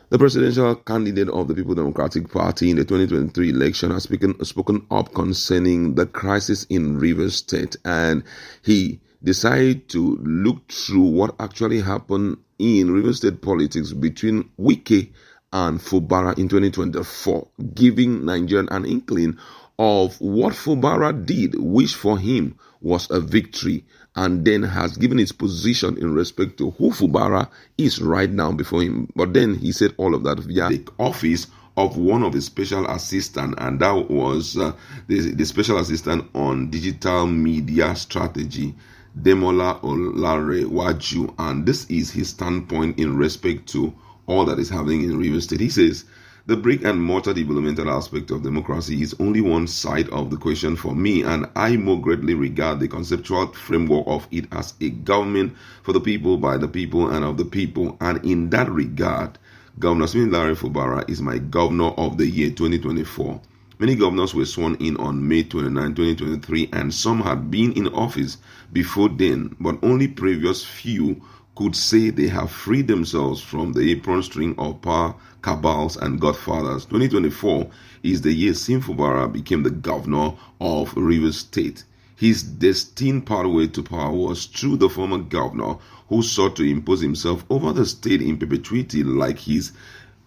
The presidential candidate of the People Democratic Party in the 2023 election has spoken up concerning the crisis in Rivers State, and he decided to look through what actually happened in Rivers State politics between Wike and Fubara in 2024, giving Nigerian an inkling of what Fubara did, which for him was a victory, and then has given his position in respect to who Fubara is right now before him. But then he said all of that via the office of one of his special assistants, and that was the special assistant on digital media strategy, Demola Olarewaju, and this is his standpoint in respect to all that is happening in Rivers State. He says, the brick and mortar developmental aspect of democracy is only one side of the question for me, and I more greatly regard the conceptual framework of it as a government for the people, by the people, and of the people. And in that regard, Governor Larry Fubara is my governor of the year 2024. Many governors were sworn in on May 29, 2023, and some had been in office before then, but only previous few could say they have freed themselves from the apron string of power cabals and godfathers. 2024 is the year Sim Fubara became the governor of Rivers State. His destined pathway to power was through the former governor, who sought to impose himself over the state in perpetuity like his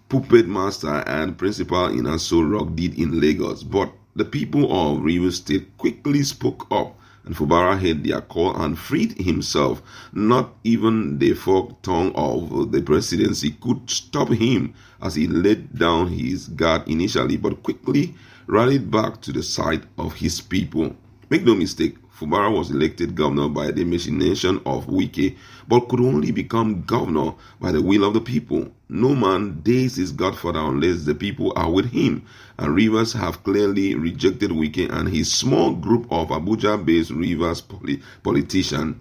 puppet master and principal in Aso Rock did in Lagos. But the people of Rivers State quickly spoke up, and Fubara heard their call and freed himself. Not even the forked tongue of the presidency could stop him as he laid down his guard initially, but quickly rallied back to the side of his people. Make no mistake, Fubara was elected governor by the machination of Wike, but could only become governor by the will of the people. No man dares his godfather unless the people are with him, and Rivers have clearly rejected Wike and his small group of Abuja-based Rivers politicians.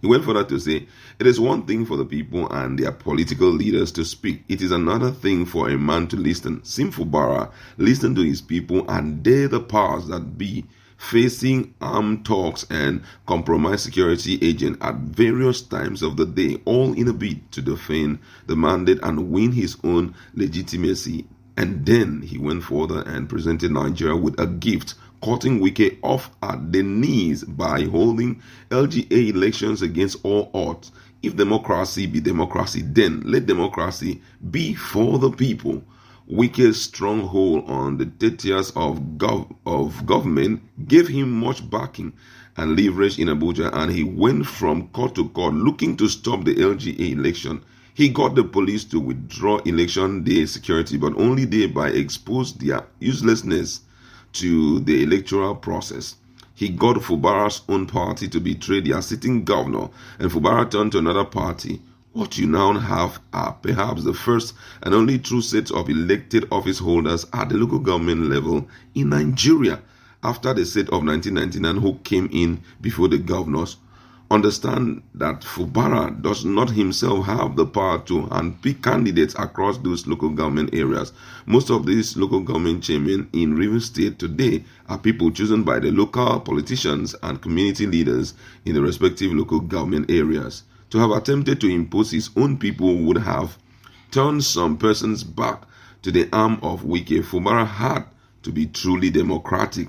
He went further to say, it is one thing for the people and their political leaders to speak. It is another thing for a man to listen. Sim Fubara listened to his people and dare the powers that be, facing armed talks and compromised security agents at various times of the day, all in a bid to defend the mandate and win his own legitimacy. And then he went further and presented Nigeria with a gift, cutting Wike off at the knees by holding LGA elections against all odds. If democracy be democracy, then let democracy be for the people. Wike's stronghold on the tertius of government gave him much backing and leverage in Abuja, and he went from court to court looking to stop the LGA election. He got the police to withdraw election day security, but only thereby exposed their uselessness to the electoral process. He got Fubara's own party to betray their sitting governor, and Fubara turned to another party. What you now have are perhaps the first and only true set of elected office holders at the local government level in Nigeria, after the set of 1999 who came in before the governors. Understand that Fubara does not himself have the power to handpick candidates across those local government areas. Most of these local government chairmen in Rivers State today are people chosen by the local politicians and community leaders in the respective local government areas. To have attempted to impose his own people would have turned some persons back to the arm of Wike. Fubara had to be truly democratic.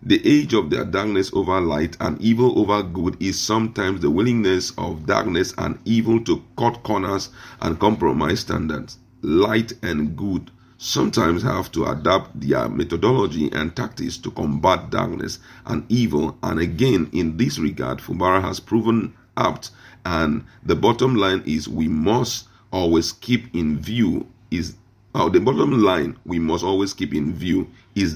The age of their darkness over light and evil over good is sometimes the willingness of darkness and evil to cut corners and compromise standards. Light and good sometimes have to adapt their methodology and tactics to combat darkness and evil, and again in this regard Fubara has proven apt, and the bottom line is we must always keep in view is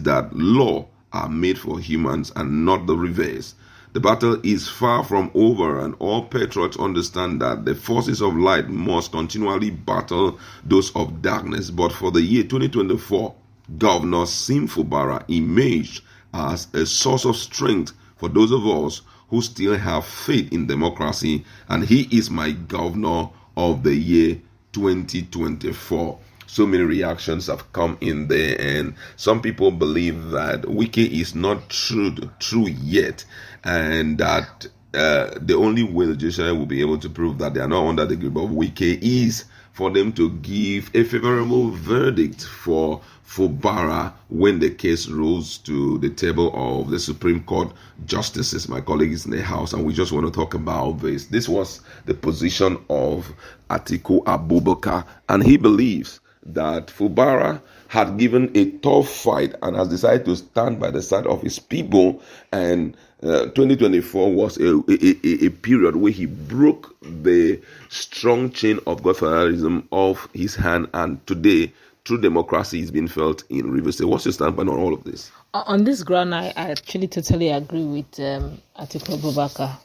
that law are made for humans and not the reverse. The battle is far from over, and all patriots understand that the forces of light must continually battle those of darkness. But for the year 2024, Governor Sim Fubara emerged as a source of strength for those of us who still have faith in democracy, and he is my governor of the year 2024. So many reactions have come in there, and some people believe that Wike is not true yet, and that the only way the judiciary will be able to prove that they are not under the grip of Wike is for them to give a favorable verdict for Fubara when the case rose to the table of the Supreme Court justices. My colleague is in the house, and we just want to talk about this. This was the position of Atiku Abubakar, and he believes that Fubara had given a tough fight and has decided to stand by the side of his people, and 2024 was a period where he broke the strong chain of godfatherism off his hand, and today true democracy is being felt in Rivers State. What's your standpoint on all of this? On this ground, I actually totally agree with Atiku Abubakar.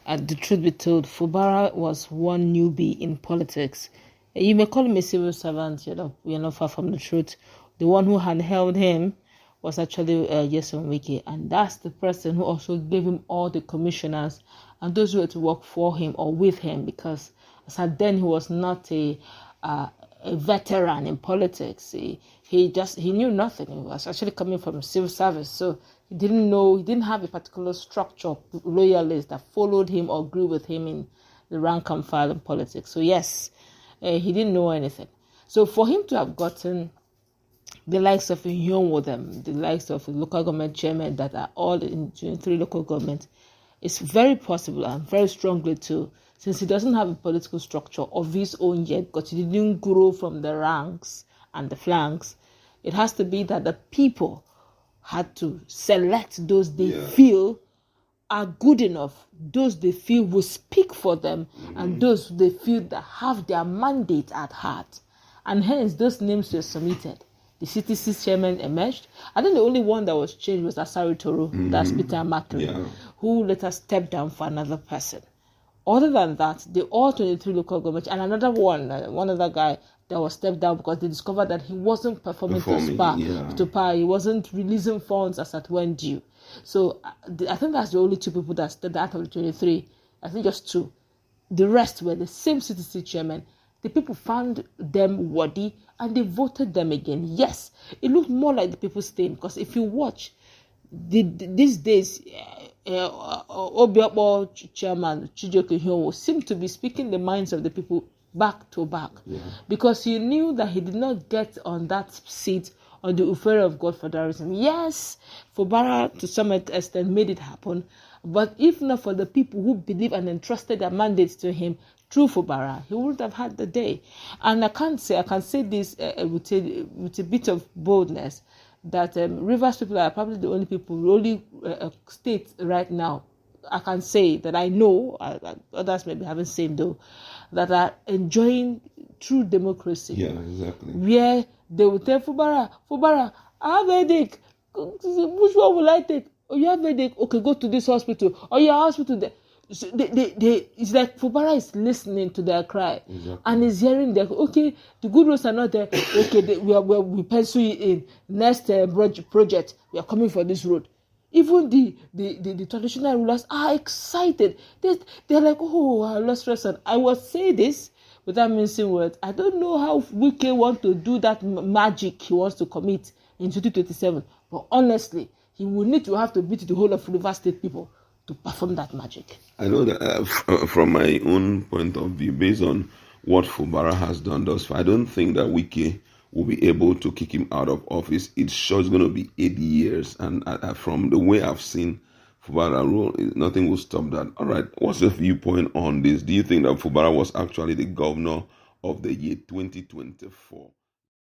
And the truth be told, Fubara was one newbie in politics. You may call him a civil servant, you're not far from the truth. The one who had held him was actually Wike, and that's the person who also gave him all the commissioners and those who had to work for him or with him, because as at then he was not a veteran in politics. He knew nothing. He was actually coming from civil service, so he didn't have a particular structure of loyalists that followed him or grew with him in the rank and file in politics. So yes, he didn't know anything. So for him to have gotten the likes of them, the likes of the local government chairman that are all in 23 local governments, it's very possible and very strongly too, since he doesn't have a political structure of his own yet, because he didn't grow from the ranks and the flanks. It has to be that the people had to select those they feel are good enough, those they feel will speak for them, and those they feel that have their mandate at heart. And hence, those names were submitted. The CTC chairman emerged. I think the only one that was changed was Asari Toro, that's Peter Makri, who later stepped down for another person. Other than that, the all 23 local governments, and another one other guy that was stepped down because they discovered that he wasn't performing to par. He wasn't releasing funds as at when due. So I think that's the only two people that stepped out of the 23. I think just two. The rest were the same CTC chairman. The people found them worthy and they voted them again. Yes, it looked more like the people's thing, because if you watch these days, Obiakpo chairman Chijioke Hyowo seemed to be speaking the minds of the people back to back, because he knew that he did not get on that seat on the ufere of godfatherism. Yes, Fubara to some extent made it happen, but if not for the people who believe and entrusted their mandates to him through Fubara, he wouldn't have had the day. And I can say this with a bit of boldness, that Rivers people are probably the only state right now, I can say that I know, others maybe haven't seen though, that are enjoying true democracy. Yeah, exactly. Where they will tell Fubara, I have a headache. Which one will I take? Oh, you have a headache? Okay, go to this hospital. Oh, your hospital there. So it's like Fubara is listening to their cry, and is hearing their, okay, the good roads are not there. Okay, we pencil it in. Next project, we are coming for this road. Even the traditional rulers are excited. They're like, oh, I lost rest. I will say this without mincing words. I don't know how Wike wants to do that magic he wants to commit in 2027. But honestly, he will need to have to beat the whole of Rivers State people to perform that magic. I know that from my own point of view, based on what Fubara has done thus far, I don't think that Wike will be able to kick him out of office. It's sure it's going to be 8 years. And from the way I've seen Fubara rule, nothing will stop that. All right, what's your viewpoint on this? Do you think that Fubara was actually the governor of the year 2024?